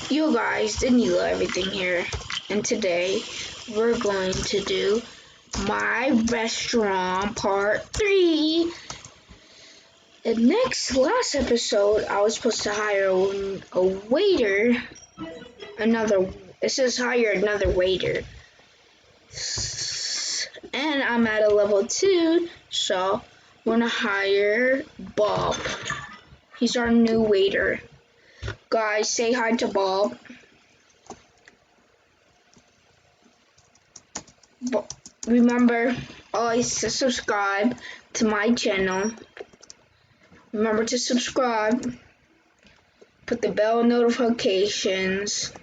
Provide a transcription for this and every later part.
Yo guys, Danilo Everything here, and today we're going to do my restaurant part 3. And last episode, I was supposed to hire a waiter, it says hire another waiter. And I'm at a level 2, so we're gonna hire Bob. He's our new waiter. Guys, say hi to Bob. Remember always to subscribe to my channel. Remember to subscribe. Put the bell notifications.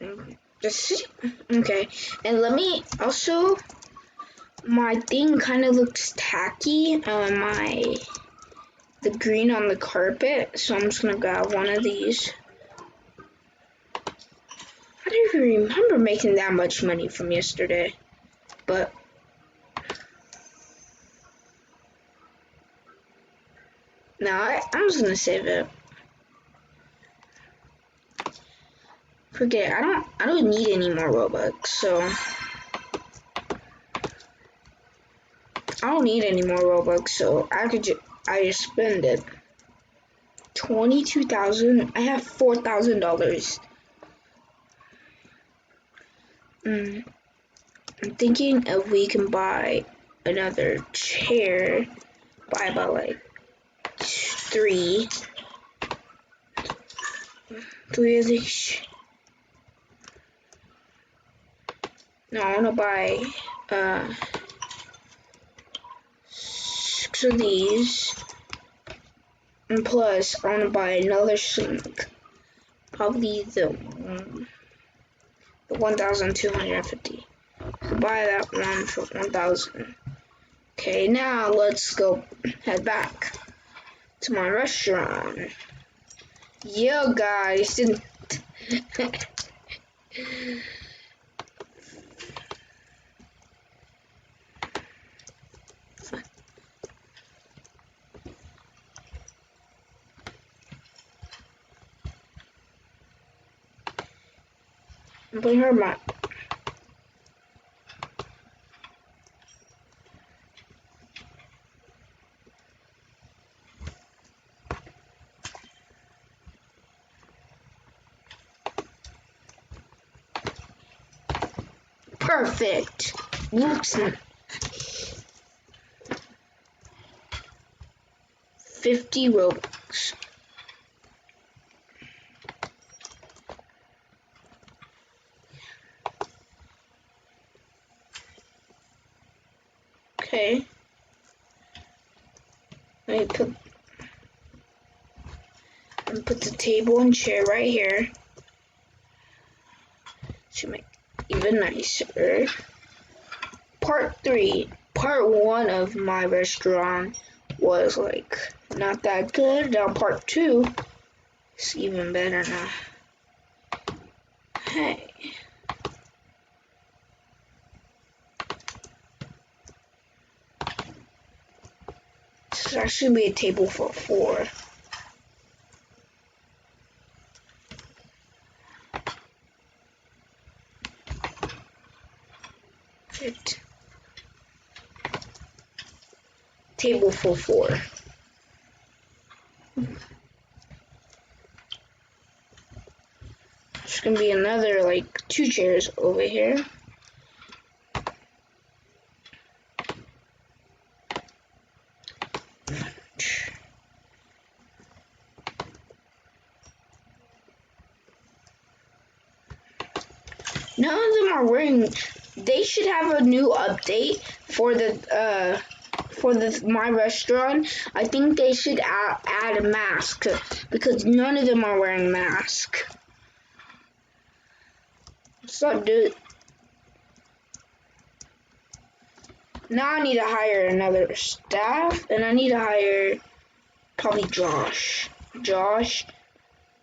Okay. And let me also, my thing kind of looks tacky on the green on the carpet, so I'm just gonna grab one of these. I don't even remember making that much money from yesterday, but no, I'm just gonna save it. Forget it. I don't need any more Robux, so I just spend it. 22,000. I have $4,000. I'm thinking if we can buy another chair, buy about like three of these. No, I want to buy 6 of these, and plus I want to buy another sink, probably the 1,250. So buy that one for 1,000. Okay, now let's go head back to my restaurant. Yo guys, I'm putting her back. Perfect. Looks 50 Robux. Okay. Let me put the table and chair right here. To make it even nicer. Part 3. Part 1 of my restaurant was like not that good. Now part 2 is even better now. Hey. This is actually be a table for 4. Table for 4. There's gonna be another like 2 chairs over here. None of them are wearing. They should have a new update for my restaurant. I think they should add a mask because none of them are wearing masks. So, dude. Now I need to hire another staff, and I need to hire probably Josh.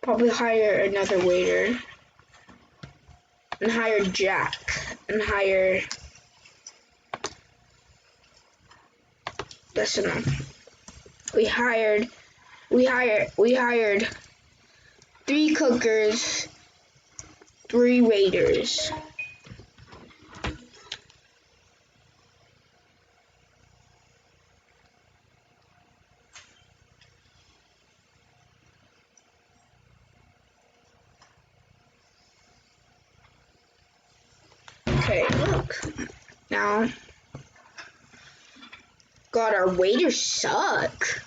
Probably hire another waiter. And hire Jack. And hire... That's enough. We hired 3 cookers, 3 waiters. Okay, look. Now, God, our waiters suck.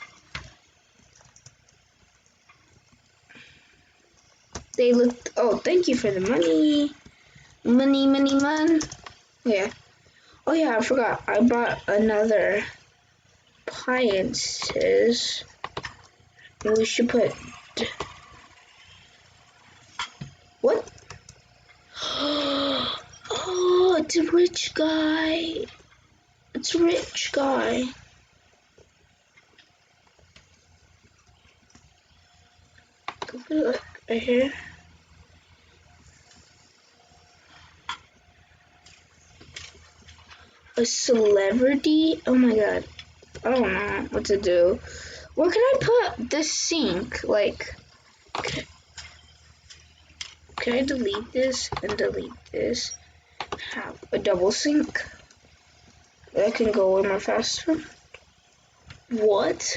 They look. Oh, thank you for the money. Money. Yeah. Oh yeah, I forgot. I bought another appliances. And we should put. What? Oh, it's a rich guy. It's a rich guy. Look right here. A celebrity? Oh my god. I don't know what to do. Where can I put this sink? Like, can I delete this and delete this? Have a double sink that can go in more faster. What?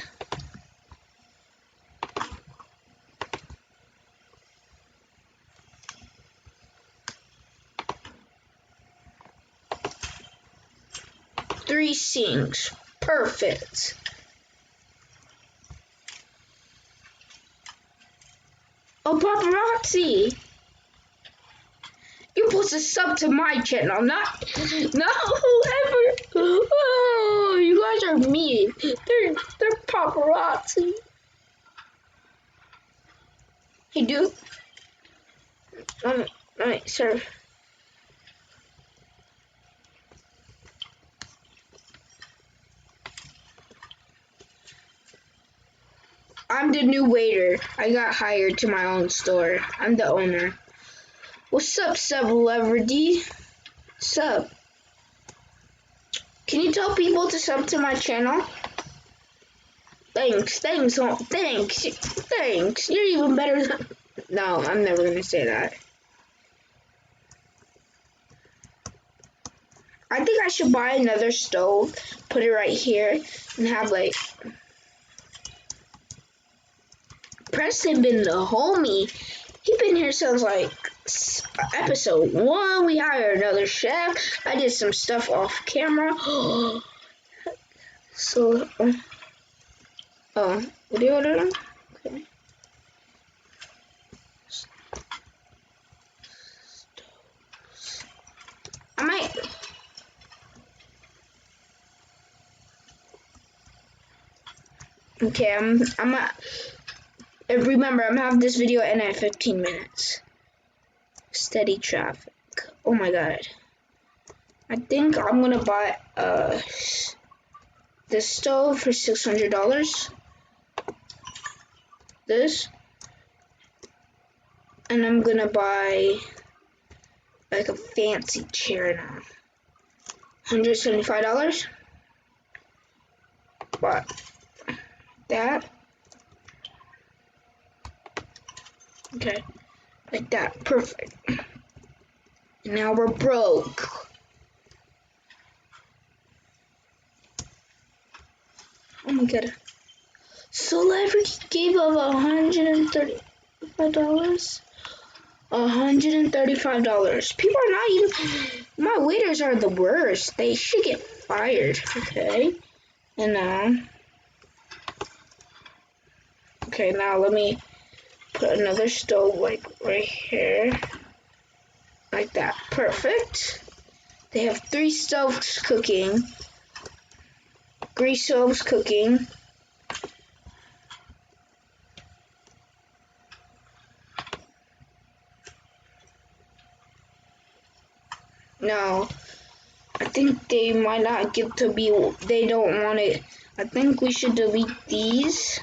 Three sinks. Perfect. Oh, paparazzi! You're supposed to sub to my channel, not whoever. Oh, you guys are mean. They're paparazzi. Hey, dude. Alright, sir. I'm the new waiter. I got hired to my own store. I'm the owner. What's up, celebrity? Sup? Can you tell people to sub to my channel? Thanks. You're even better than... No, I'm never gonna say that. I think I should buy another stove, put it right here, and have like... Preston been the homie. He been here since like episode 1. We hired another chef. I did some stuff off camera. So, video editor? Okay. I might... Okay, I'm at... Remember, I'm gonna have this video end at 15 minutes. Steady traffic. Oh my god. I think I'm gonna buy this stove for $600. This. And I'm gonna buy like a fancy chair now. $175. But that. Okay. Like that. Perfect. And now we're broke. Oh my god. Celebrity gave up $135. $135. People are not even... My waiters are the worst. They should get fired. Okay. And now... Okay, now let me put another stove like right here. Like that. Perfect. They have 3 stoves cooking. 3 stoves cooking. No, I think they might not get to be, they don't want it. I think we should delete these.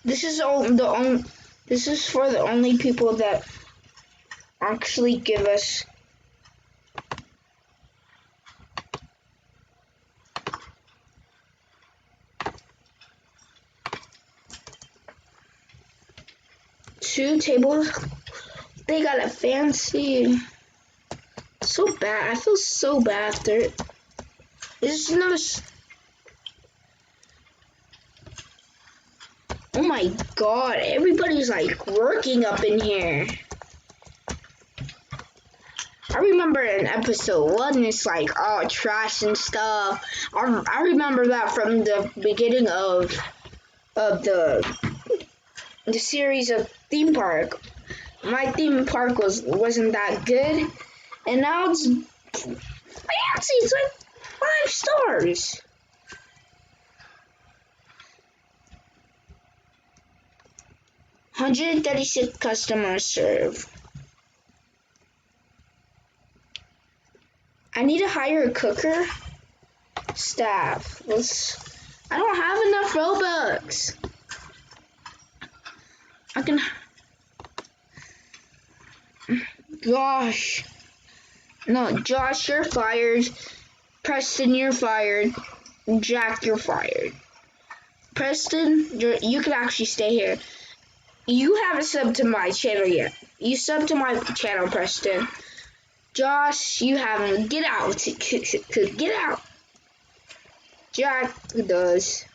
This is for the only people that actually give us two tables. They got a fancy. So bad. I feel so bad after it. This is another. Oh my god! Everybody's like working up in here. I remember in episode 1, it's like all trash and stuff. I remember that from the beginning of the series of theme park. My theme park wasn't that good, and now it's fancy. It's like 5 stars. $136 customers served. I need to hire a cooker. Staff. I don't have enough Robux. I can. Gosh. No, Josh, you're fired. Preston, you're fired. Jack, you're fired. Preston, you can actually stay here. You haven't subbed to my channel yet. You subbed to my channel, Preston. Josh, you haven't. Get out. Get out. Jack does.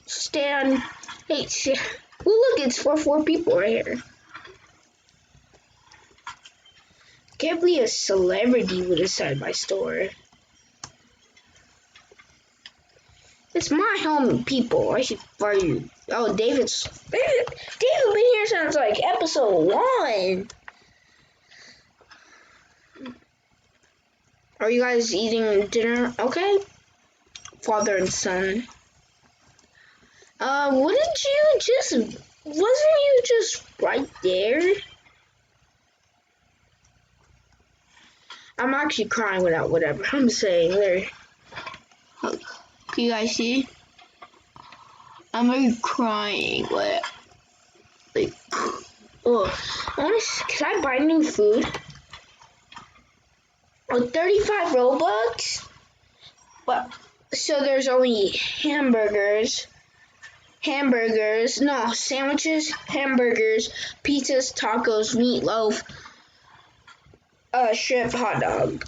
Stan. Hey, oh, look, it's for 4 people right here. Can't believe a celebrity would decide my store. It's my home, people. I should fire you. Oh, David been here since like episode 1. Are you guys eating dinner? Okay. Father and son. Wasn't you just right there? I'm actually crying without whatever I'm saying there. Look, can you guys see? I'm really crying. Like, oh, can I buy new food? Oh, 35 Robux? But, so there's only hamburgers, no, sandwiches, hamburgers, pizzas, tacos, meatloaf, shrimp, hot dog.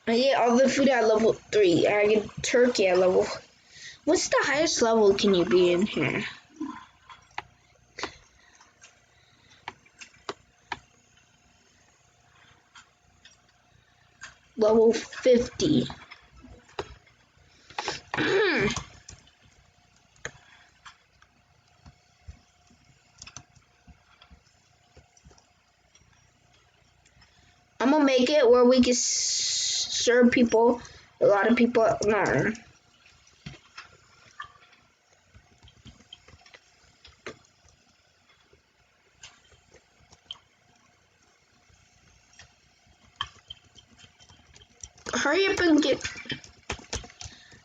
I get all the food at level 3. I get turkey at level. What's the highest level can you be in here? Level 50. I'm gonna make it where we can serve people, a lot of people. No. Hurry up and get.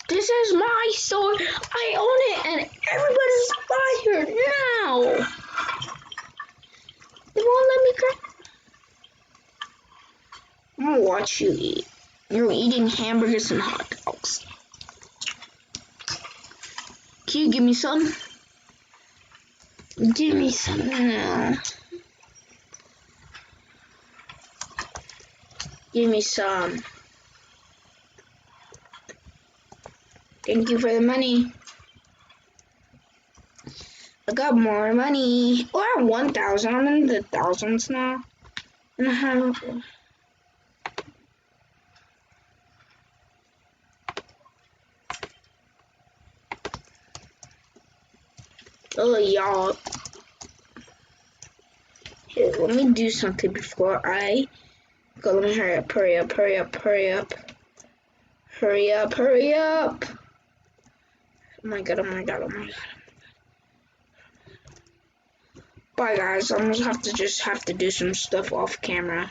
This is my store. I own it, and everybody's fired now. They won't let me grab. I'm gonna watch you eat. You're eating hamburgers and hot dogs. Can you give me some? Give me some now. Give me some. Thank you for the money. I got more money. Oh, I have 1,000. I'm in the thousands now. And I have. Oh, y'all. Here, let me do something before I go. Let me hurry up, hurry up, hurry up, hurry up. Hurry up, hurry up. Oh my god, oh my god, oh my god. Bye guys, I'm gonna have to do some stuff off camera.